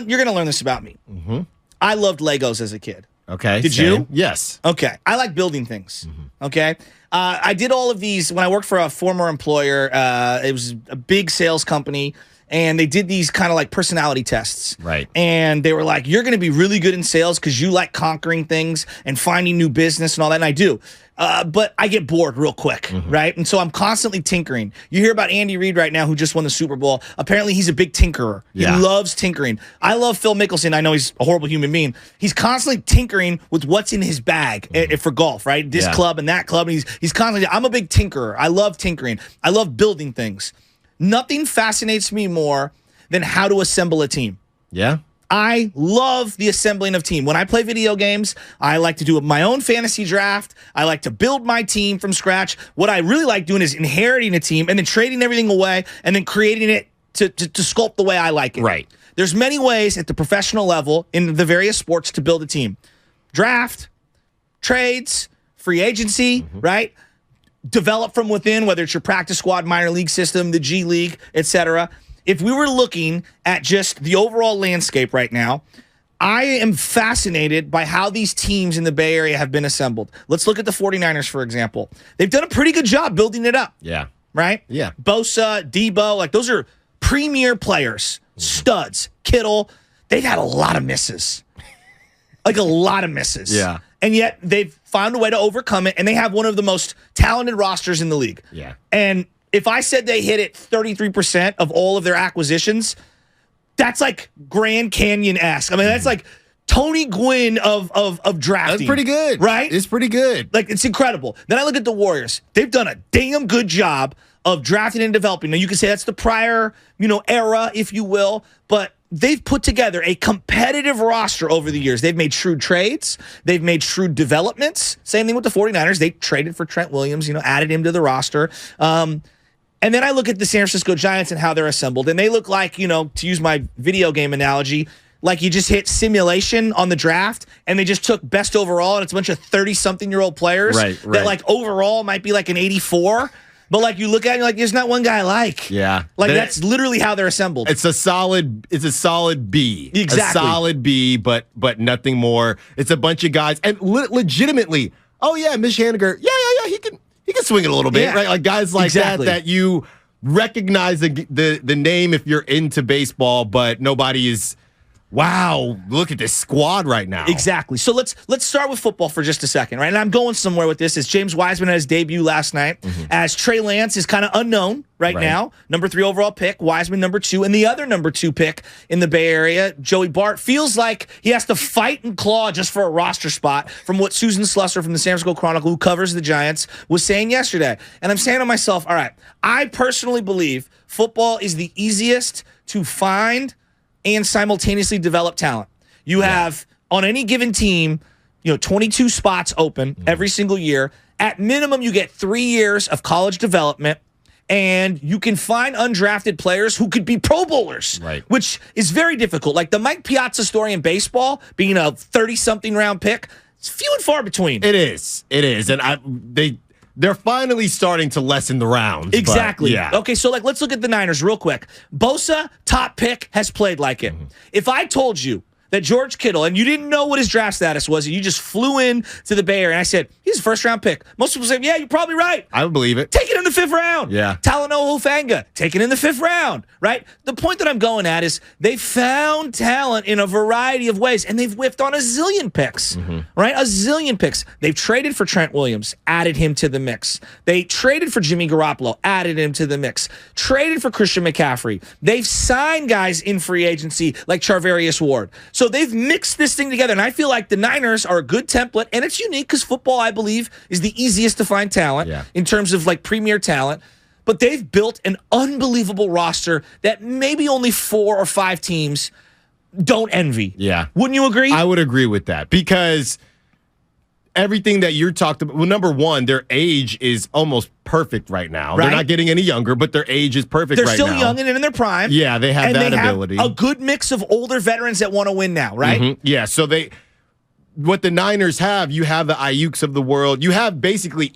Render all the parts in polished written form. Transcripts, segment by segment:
You're going to learn this about me. Mm-hmm. I loved Legos as a kid. Okay. Did same. you? Yes. Okay. I like building things. Okay. I did all of these when I worked for a former employer. It was a big sales company, and they did these kind of like personality tests. Right. And they were like, you're going to be really good in sales because you like conquering things and finding new business and all that. And I do. But I get bored real quick, right? And so I'm constantly tinkering. You hear about Andy Reid right now, who just won the Super Bowl. Apparently, he's a big tinkerer. Yeah. He loves tinkering. I love Phil Mickelson. I know he's a horrible human being. He's constantly tinkering with what's in his bag for golf, right? This club and that club. And he's constantly, I'm a big tinkerer. I love tinkering. I love building things. Nothing fascinates me more than how to assemble a team. Yeah. I love the assembling of team. When I play video games, I like to do my own fantasy draft. I like to build my team from scratch. What I really like doing is inheriting a team and then trading everything away and then creating it to sculpt the way I like it. Right. There's many ways at the professional level in the various sports to build a team. Draft, trades, free agency, right? Develop from within, whether it's your practice squad, minor league system, the G League, etc. If we were looking at just the overall landscape right now, I am fascinated by how these teams in the Bay Area have been assembled. Let's look at the 49ers, for example. They've done a pretty good job building it up. Yeah. Right? Yeah. Bosa, Debo, like those are premier players, studs. Kittle, they've had a lot of misses. Like a lot of misses. Yeah. And yet they've found a way to overcome it, and they have one of the most talented rosters in the league. Yeah. And if I said they hit it 33% of all of their acquisitions, that's like Grand Canyon-esque. I mean, that's like Tony Gwynn of drafting. That's pretty good. Right? It's pretty good. Like, it's incredible. Then I look at the Warriors. They've done a damn good job of drafting and developing. Now, you can say that's the prior, era, if you will, but they've put together a competitive roster over the years. They've made shrewd trades. They've made shrewd developments. Same thing with the 49ers. They traded for Trent Williams, added him to the roster. And then I look at the San Francisco Giants and how they're assembled, and they look like, to use my video game analogy, like you just hit simulation on the draft, and they just took best overall, and it's a bunch of 30-something-year-old players that, like, overall might be like an 84. But, like, you look at it, you're like, there's not one guy I like. Yeah. Like, that's literally how they're assembled. It's a solid B. Exactly. A solid B, but nothing more. It's a bunch of guys. And legitimately, Mitch Haniger, he can swing it a little bit, right? Like guys like that you recognize the name if you're into baseball, but nobody is, wow, look at this squad right now. Exactly. So let's start with football for just a second, right? And I'm going somewhere with this. As James Wiseman had his debut last night, as Trey Lance is kind of unknown right now. Number 3 overall pick, Wiseman number 2, and the other number 2 pick in the Bay Area, Joey Bart, feels like he has to fight and claw just for a roster spot from what Susan Slusser from the San Francisco Chronicle, who covers the Giants, was saying yesterday. And I'm saying to myself, all right, I personally believe football is the easiest to find and simultaneously develop talent. You have, on any given team, 22 spots open every single year. At minimum, you get 3 years of college development, and you can find undrafted players who could be Pro Bowlers, which is very difficult. Like the Mike Piazza story in baseball, being a 30-something round pick, it's few and far between. It is. And they're finally starting to lessen the rounds. Exactly. But, Okay, so let's look at the Niners real quick. Bosa, top pick, has played like it. If I told you that George Kittle, and you didn't know what his draft status was, and you just flew in to the Bay Area, and I said, he's a first-round pick. Most people say, yeah, you're probably right. I would believe it. Take it in the 5th round. Yeah. Talanoa Hufanga, take it in the 5th round, right? The point that I'm going at is they found talent in a variety of ways, and they've whiffed on a zillion picks, right? A zillion picks. They've traded for Trent Williams, added him to the mix. They traded for Jimmy Garoppolo, added him to the mix. Traded for Christian McCaffrey. They've signed guys in free agency like Charvarius Ward. So they've mixed this thing together, and I feel like the Niners are a good template, and it's unique because football, I believe, is the easiest to find talent in terms of like premier talent. But they've built an unbelievable roster that maybe only 4 or 5 teams don't envy. Yeah. Wouldn't you agree? I would agree with that because everything that you're talking about, well, number one, their age is almost perfect right now. They're not getting any younger, but their age is perfect right now. They're still young and in their prime. Yeah, they have that ability. Have a good mix of older veterans that want to win now, right? Yeah, so what the Niners have, you have the Ayuks of the world. You have basically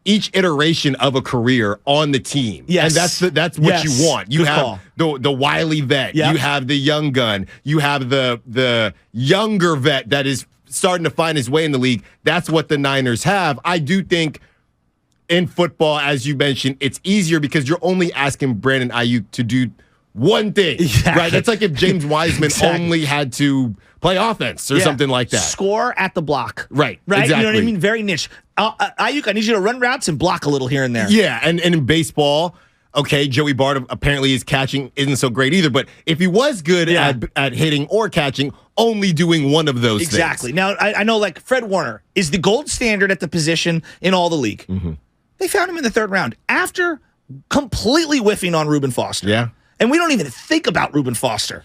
each iteration of a career on the team. Yes. And that's what you want. You Good have the wily vet. Yep. You have the young gun. You have the younger vet that is starting to find his way in the league. That's what the Niners have. I do think in football, as you mentioned, it's easier because you're only asking Brandon Ayuk to do one thing. Exactly. Right? That's like if James Wiseman only had to play offense or something like that. Score at the block. Right. Exactly. You know what I mean? Very niche. Ayuk, I need you to run routes and block a little here and there. Yeah, and in baseball, okay, Joey Bart apparently his catching isn't so great either, but if he was good at hitting or catching, only doing one of those things. Exactly. Now, I know like Fred Warner is the gold standard at the position in all the league. Mm-hmm. They found him in the third round after completely whiffing on Reuben Foster. Yeah. And we don't even think about Reuben Foster.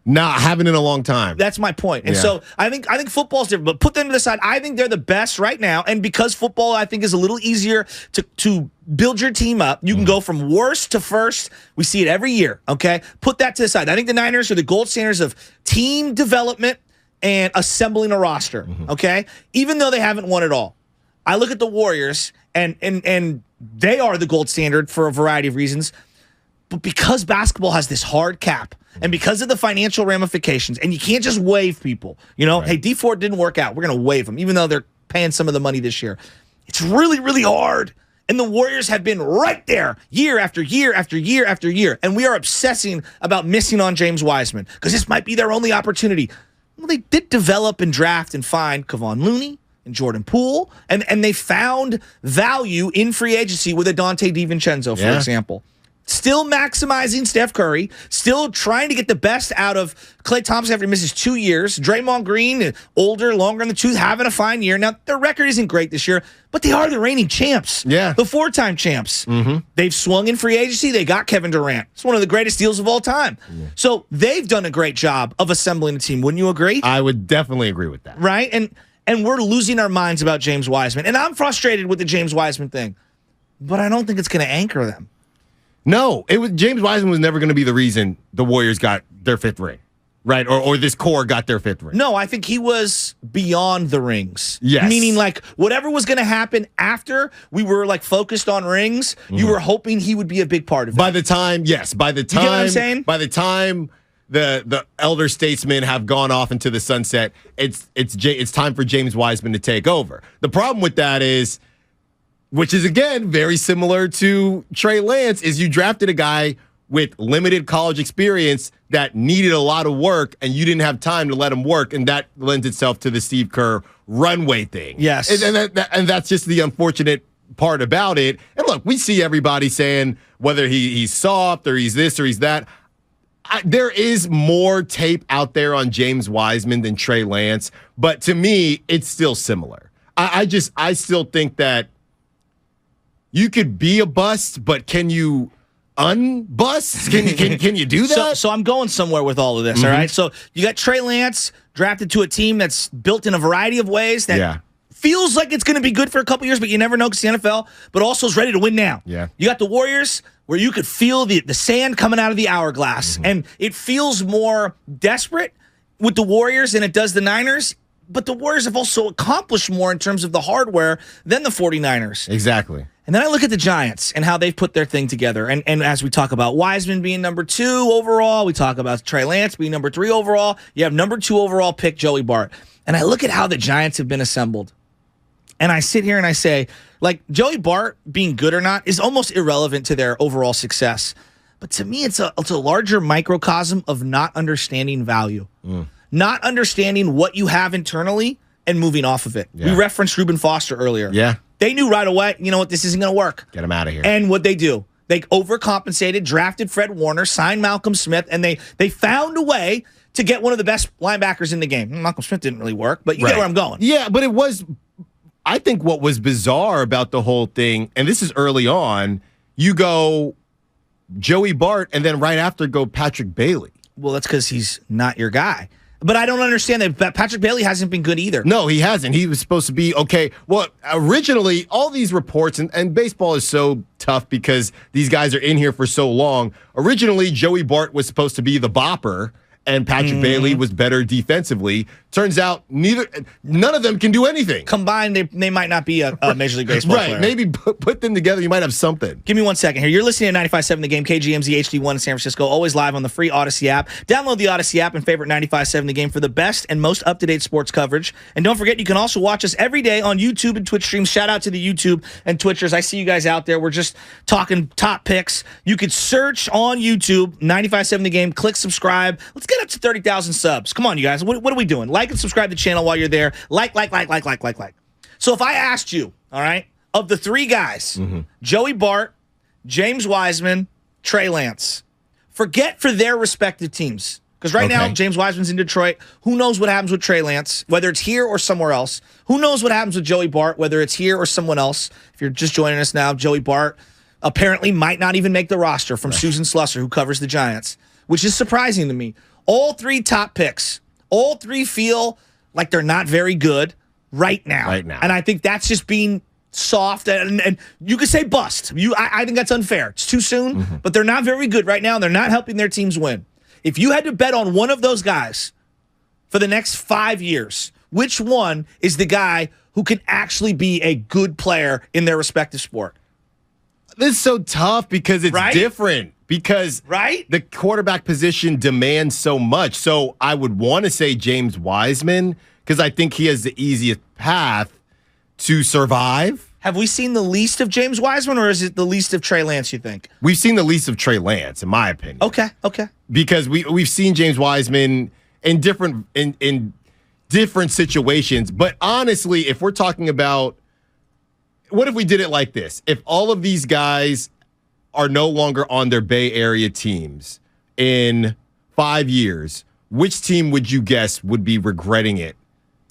Nah, haven't in a long time. That's my point. And so I think football's different, but put them to the side. I think they're the best right now. And because football, I think, is a little easier to build your team up, you can go from worst to first. We see it every year, okay? Put that to the side. I think the Niners are the gold standards of team development and assembling a roster, okay? Even though they haven't won it all. I look at the Warriors, and they are the gold standard for a variety of reasons. But because basketball has this hard cap, and because of the financial ramifications, and you can't just waive people, hey, D Ford didn't work out. We're going to waive him, even though they're paying some of the money this year. It's really, really hard. And the Warriors have been right there year after year after year after year. And we are obsessing about missing on James Wiseman because this might be their only opportunity. Well, they did develop and draft and find Kevon Looney and Jordan Poole, and they found value in free agency with a Dante DiVincenzo, for example. Still maximizing Steph Curry, still trying to get the best out of Klay Thompson after he misses 2 years. Draymond Green, older, longer in the tooth, having a fine year. Now, their record isn't great this year, but they are the reigning champs. Yeah. The 4-time champs. They've swung in free agency. They got Kevin Durant. It's one of the greatest deals of all time. Yeah. So they've done a great job of assembling a team. Wouldn't you agree? I would definitely agree with that. Right? And we're losing our minds about James Wiseman. And I'm frustrated with the James Wiseman thing, but I don't think it's going to anchor them. No, James Wiseman was never going to be the reason the Warriors got their 5th ring, right? Or this core got their 5th ring. No, I think he was beyond the rings. Yes. Meaning, like, whatever was going to happen after we were, like, focused on rings, you were hoping he would be a big part of it. By the time, you get what I'm saying? By the time the elder statesmen have gone off into the sunset, it's time for James Wiseman to take over. The problem with that is, which is, again, very similar to Trey Lance, is you drafted a guy with limited college experience that needed a lot of work, and you didn't have time to let him work, and that lends itself to the Steve Kerr runway thing. Yes. And that's just the unfortunate part about it. And look, we see everybody saying whether he's soft or he's this or he's that. There is more tape out there on James Wiseman than Trey Lance, but to me, it's still similar. I still think that you could be a bust, but can you unbust? Can you do that? So I'm going somewhere with all of this, all right? So you got Trey Lance drafted to a team that's built in a variety of ways that feels like it's going to be good for a couple years, but you never know because the NFL, but also is ready to win now. Yeah. You got the Warriors where you could feel the sand coming out of the hourglass, and it feels more desperate with the Warriors than it does the Niners. But the Warriors have also accomplished more in terms of the hardware than the 49ers. Exactly. And then I look at the Giants and how they've put their thing together. And as we talk about Wiseman being number 2 overall, we talk about Trey Lance being number 3 overall. You have number 2 overall pick Joey Bart. And I look at how the Giants have been assembled. And I sit here and I say, like, Joey Bart being good or not is almost irrelevant to their overall success. But to me, it's a larger microcosm of not understanding value. Not understanding what you have internally and moving off of it. Yeah. We referenced Reuben Foster earlier. Yeah. They knew right away, you know what, this isn't going to work. Get him out of here. And what'd they do? They overcompensated, drafted Fred Warner, signed Malcolm Smith, and they found a way to get one of the best linebackers in the game. Malcolm Smith didn't really work, but you get where I'm going. Yeah, but I think what was bizarre about the whole thing, and this is early on, you go Joey Bart, and then right after go Patrick Bailey. Well, that's because he's not your guy. But I don't understand that Patrick Bailey hasn't been good either. No, he hasn't. He was supposed to be okay. Well, originally, all these reports, and baseball is so tough because these guys are in here for so long. Originally, Joey Bart was supposed to be the bopper, and Patrick Bailey was better defensively. Turns out none of them can do anything. Combined, they might not be a Major League Baseball player. Right. Maybe put them together, you might have something. Give me 1 second here. You're listening to 95.7 The Game, KGMZ HD1 in San Francisco, always live on the free Odyssey app. Download the Odyssey app and favorite 95.7 The Game for the best and most up-to-date sports coverage. And don't forget, you can also watch us every day on YouTube and Twitch streams. Shout out to the YouTube and Twitchers. I see you guys out there. We're just talking top picks. You could search on YouTube, 95.7 The Game, click subscribe. Let's get up to 30,000 subs. Come on, you guys. What are we doing? Like and subscribe to the channel while you're there. Like. So if I asked you, all right, of the three guys, Joey Bart, James Wiseman, Trey Lance, forget for their respective teams. Because right now, James Wiseman's in Detroit. Who knows what happens with Trey Lance, whether it's here or somewhere else? Who knows what happens with Joey Bart, whether it's here or someone else? If you're just joining us now, Joey Bart apparently might not even make the roster from Susan Slusser, who covers the Giants, which is surprising to me. All three top picks, all three feel like they're not very good right now. And I think that's just being soft, and you could say bust. I think that's unfair. It's too soon, but they're not very good right now, and they're not helping their teams win. If you had to bet on one of those guys for the next 5 years, which one is the guy who can actually be a good player in their respective sport? This is so tough because it's different. Because the quarterback position demands so much. So I would want to say James Wiseman because I think he has the easiest path to survive. Have we seen the least of James Wiseman, or is it the least of Trey Lance, you think? We've seen the least of Trey Lance, in my opinion. Okay. Because we've seen James Wiseman in different situations. But honestly, if we're talking about, what if we did it like this? If all of these guys are no longer on their Bay Area teams in 5 years, which team would you guess would be regretting it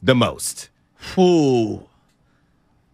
the most? Ooh.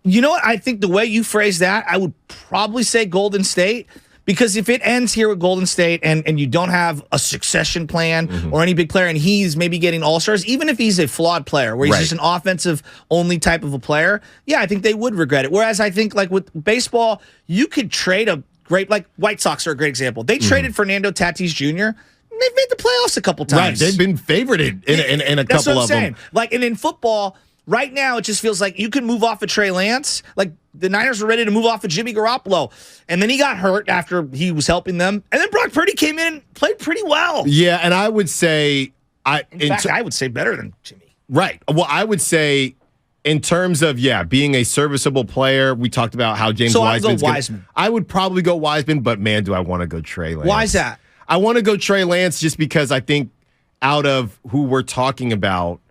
You know what? I think the way you phrase that, I would probably say Golden State, because if it ends here with Golden State and you don't have a succession plan or any big player, and he's maybe getting all-stars, even if he's a flawed player where he's just an offensive-only type of a player, yeah, I think they would regret it. Whereas I think, like with baseball, you could trade a great, like White Sox are a great example. They traded Fernando Tatis Jr., they've made the playoffs a couple times. Right, they've been favorited in a couple of them. Like, and in football, right now, it just feels like you can move off of Trey Lance. Like, the Niners were ready to move off of Jimmy Garoppolo. And then he got hurt after he was helping them. And then Brock Purdy came in and played pretty well. Yeah, and I would say... In fact, I would say better than Jimmy. Right. Well, I would say... In terms of, being a serviceable player, we talked about how James Wiseman's Wiseman. I would probably go Wiseman, but man, do I want to go Trey Lance. Why is that? I want to go Trey Lance just because I think out of who we're talking about,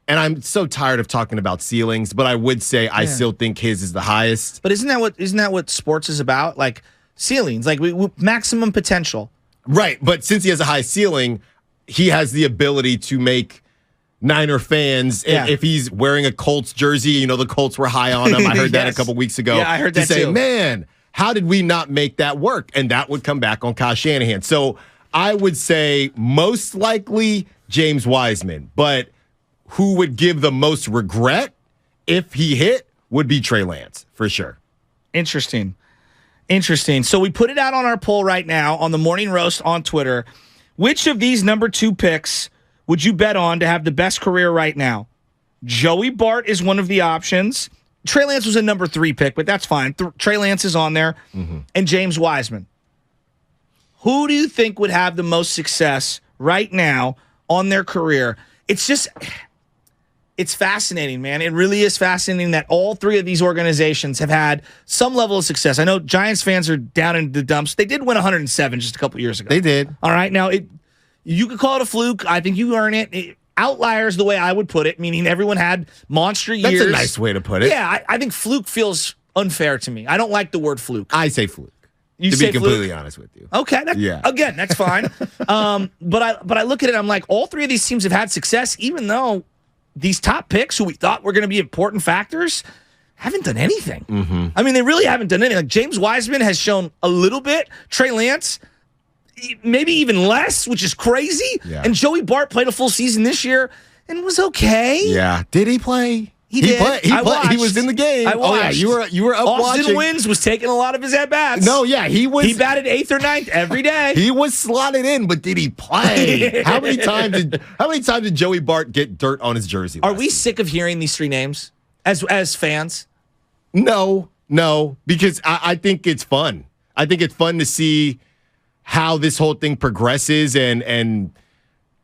and I'm so tired of talking about ceilings, but I would say I still think his is the highest. But isn't that what sports is about? Like ceilings, like maximum potential. Right, but since he has a high ceiling, he has the ability to make Niner fans, if he's wearing a Colts jersey, the Colts were high on him. I heard that a couple weeks ago. Yeah, I heard that too. To say, too. man, how did we not make that work? And that would come back on Kyle Shanahan. So I would say most likely James Wiseman, but who would give the most regret if he hit would be Trey Lance, for sure. Interesting. So we put it out on our poll right now on the Morning Roast on Twitter. Which of these number 2 picks would you bet on to have the best career right now? Joey Bart is one of the options. Trey Lance was a number 3 pick, but that's fine. Trey Lance is on there. And James Wiseman. Who do you think would have the most success right now on their career? It's fascinating, man. It really is fascinating that all 3 of these organizations have had some level of success. I know Giants fans are down in the dumps. They did win 107 just a couple years ago. They did. All right. Now, you could call it a fluke. I think you earn it. Outliers, the way I would put it, meaning everyone had monster years. That's a nice way to put it. Yeah, I think fluke feels unfair to me. I don't like the word fluke. I say fluke. You to say be completely fluke? honest with you. Okay. Again, that's fine. But I look at it, I'm like, all 3 of these teams have had success, even though these top picks who we thought were going to be important factors haven't done anything. I mean, they really haven't done anything. Like James Wiseman has shown a little bit. Trey Lance, maybe even less, which is crazy. Yeah. And Joey Bart played a full season this year and was okay. Yeah. Did he play? He did. He was in the game. Oh yeah, you were up Austin watching. Wins was taking a lot of his at bats. No, yeah, he batted 8th or 9th every day. He was slotted in, but did he play? How many times did Joey Bart get dirt on his jersey? Are we sick of hearing these 3 names as fans? No, because I think it's fun. I think it's fun to see how this whole thing progresses, and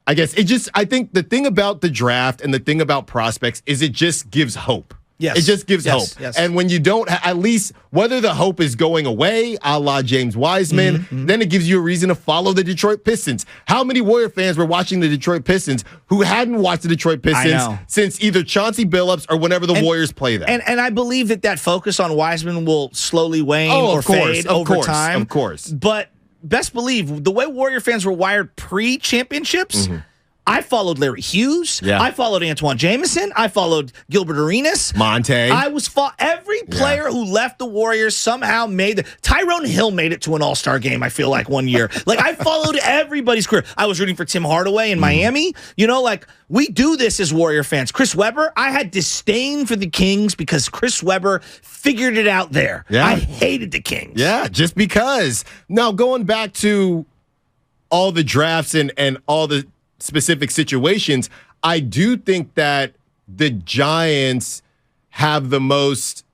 I guess I think the thing about the draft and the thing about prospects is it just gives hope. Yes. It just gives hope. Yes. And when you don't, at least whether the hope is going away, a la James Wiseman, then it gives you a reason to follow the Detroit Pistons. How many Warrior fans were watching the Detroit Pistons who hadn't watched the Detroit Pistons since either Chauncey Billups or whenever the Warriors play them? And I believe that focus on Wiseman will slowly wane or fade over time. Of course. But best believe, the way Warrior fans were wired pre-championships, I followed Larry Hughes. Yeah. I followed Antoine Jameson. I followed Gilbert Arenas. Monte. Every player who left the Warriors somehow Tyrone Hill made it to an All-Star game, I feel like, one year. Like, I followed everybody's career. I was rooting for Tim Hardaway in Miami. You know, like, we do this as Warrior fans. Chris Webber, I had disdain for the Kings because Chris Webber figured it out there. Yeah. I hated the Kings. Yeah, just because. Now, going back to all the drafts and all the specific situations, I do think that the Giants have the most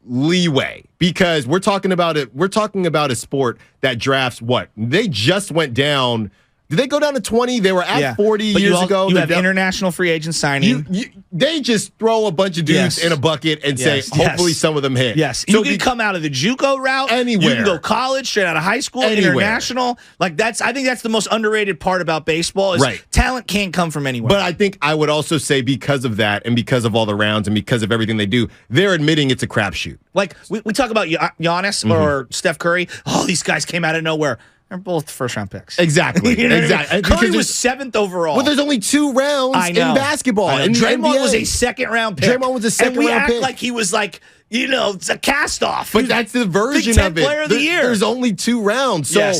leeway because we're talking about a sport that drafts what? They just went down. Did they go down to 20? They were at 40 years ago. You have international free agent signing. They just throw a bunch of dudes in a bucket and say, hopefully some of them hit. Yes. So you can come out of the JUCO route. Anywhere. You can go college, straight out of high school, international. Like, I think that's the most underrated part about baseball is talent can't come from anywhere. But I think I would also say because of that and because of all the rounds and because of everything they do, they're admitting it's a crapshoot. Like, we talk about Giannis or Steph Curry. Oh, these guys came out of nowhere. They're both first-round picks. Exactly. You know exactly. Curry was 7th overall. Well, there's only 2 rounds in basketball. And Draymond was a second-round pick. Draymond was a second-round pick. And we act like he was like, it's a cast-off. But that's the version of it. Player of the year. There's only 2 rounds. So,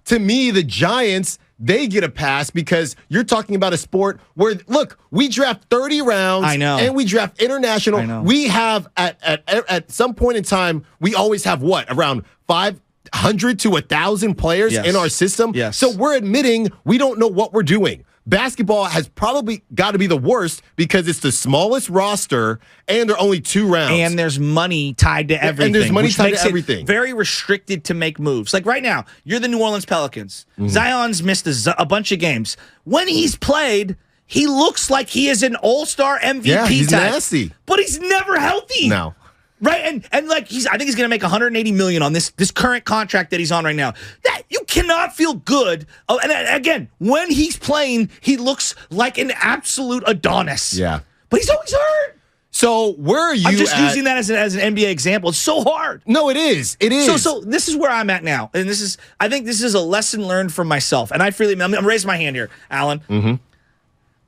to me, the Giants, they get a pass because you're talking about a sport where, look, we draft 30 rounds. I know. And we draft international. I know. We have, at some point in time, we always have what? Around 500 to 1,000 players in our system. Yes. So we're admitting we don't know what we're doing. Basketball has probably got to be the worst because it's the smallest roster and there are only 2 rounds. And there's money tied to everything. And there's money tied to everything. Very restricted to make moves. Like right now, you're the New Orleans Pelicans. Zion's missed a bunch of games. When he's played, he looks like he is an all-star MVP yeah, he's type. nasty. But he's never healthy. No. Right, and like I think he's going to make $180 million on this current contract that he's on right now. That you cannot feel good. Oh, and again, when he's playing, he looks like an absolute Adonis. Yeah, but he's always hurt. So where are you? I'm just using that as an NBA example. It's so hard. No, it is. It is. So this is where I'm at now, and I think this is a lesson learned from myself. And I'm raising my hand here, Alan. Mm-hmm.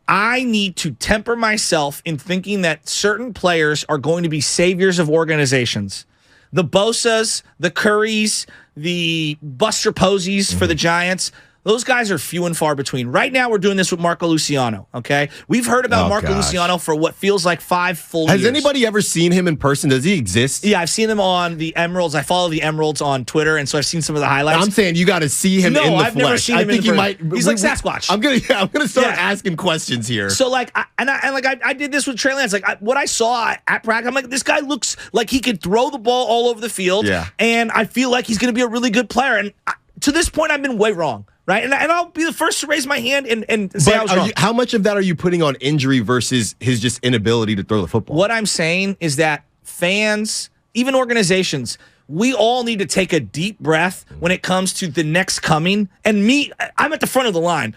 I need to temper myself in thinking that certain players are going to be saviors of organizations. The Bosas, the Currys, the Buster Posies for the Giants. Those guys are few and far between. Right now, we're doing this with Marco Luciano, okay? We've heard about Marco Luciano for what feels like 5 full years. Has anybody ever seen him in person? Does he exist? Yeah, I've seen him on the Emeralds. I follow the Emeralds on Twitter, and so I've seen some of the highlights. I'm saying you got to see him in the flesh. I've never seen him in the flesh. He's like Sasquatch. I'm gonna start asking questions here. So like, I did this with Trey Lance. Like what I saw at practice, I'm like, this guy looks like he could throw the ball all over the field. Yeah. And I feel like he's going to be a really good player. And to this point, I've been way wrong. Right, and I'll be the first to raise my hand and say I was wrong. How much of that are you putting on injury versus his just inability to throw the football? What I'm saying is that fans, even organizations, we all need to take a deep breath when it comes to the next coming. And I'm at the front of the line.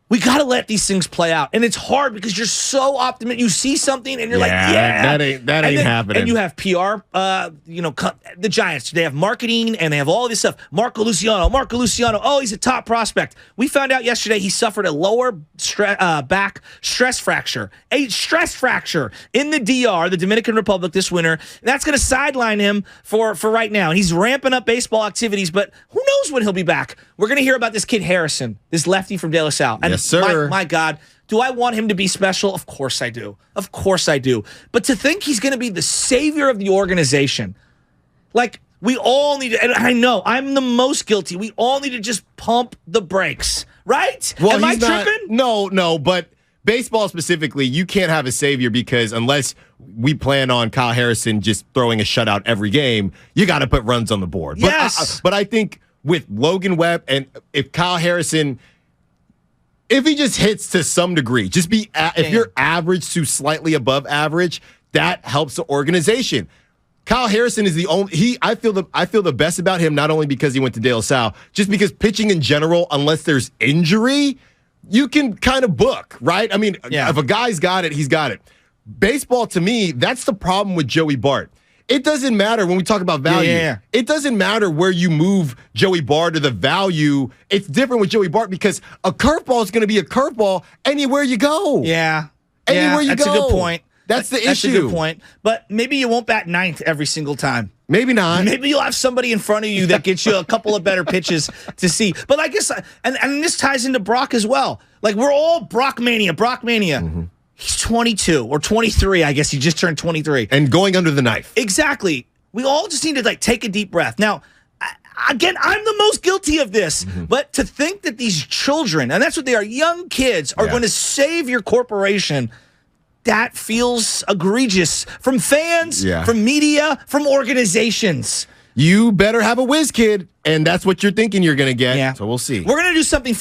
We got to let these things play out. And it's hard because you're so optimistic. You see something and you're like, yeah. That ain't happening. And you have PR, the Giants, they have marketing and they have all this stuff. Marco Luciano. Oh, he's a top prospect. We found out yesterday he suffered a lower back stress fracture. A stress fracture in the DR, the Dominican Republic, this winter. That's going to sideline him for right now. And he's ramping up baseball activities, but who knows when he'll be back. We're going to hear about this kid Harrison, this lefty from De La Salle. And yes, sir. My God, Do I want him to be special? Of course I do. Of course I do. But to think he's going to be the savior of the organization, like, we all need to, and I know I'm the most guilty. We all need to just pump the brakes, right? Well, Am I tripping? No, but baseball specifically, you can't have a savior because unless we plan on Kyle Harrison just throwing a shutout every game, you got to put runs on the board. Yes. But I think with Logan Webb and if Kyle Harrison, if he just hits to some degree, just be if you're average to slightly above average, that helps the organization. Kyle Harrison is the only I feel the best about him, not only because he went to De La Salle, just because pitching in general, unless there's injury, you can kind of book, right? I mean, if a guy's got it, he's got it. Baseball, to me, that's the problem with Joey Bart. It doesn't matter when we talk about value. It doesn't matter where you move Joey Bart or the value. It's different with Joey Bart because a curveball is going to be a curveball anywhere you go. Anywhere you go. That's a good point. That's the issue. That's a good point. But maybe you won't bat ninth every single time. Maybe not. Maybe you'll have somebody in front of you that gets you a couple of better pitches to see. But I guess, and this ties into Brock as well. Like, we're all Brock mania. Mm-hmm. He's 22 or 23. I guess he just turned 23. And going under the knife. Exactly. We all just need to, like, take a deep breath. Now, again, I'm the most guilty of this. Mm-hmm. But to think that these children, and that's what they are, young kids, are going to save your corporation, that feels egregious from fans, from media, from organizations. You better have a whiz kid, and that's what you're thinking you're going to get. So we'll see. We're going to do something fun.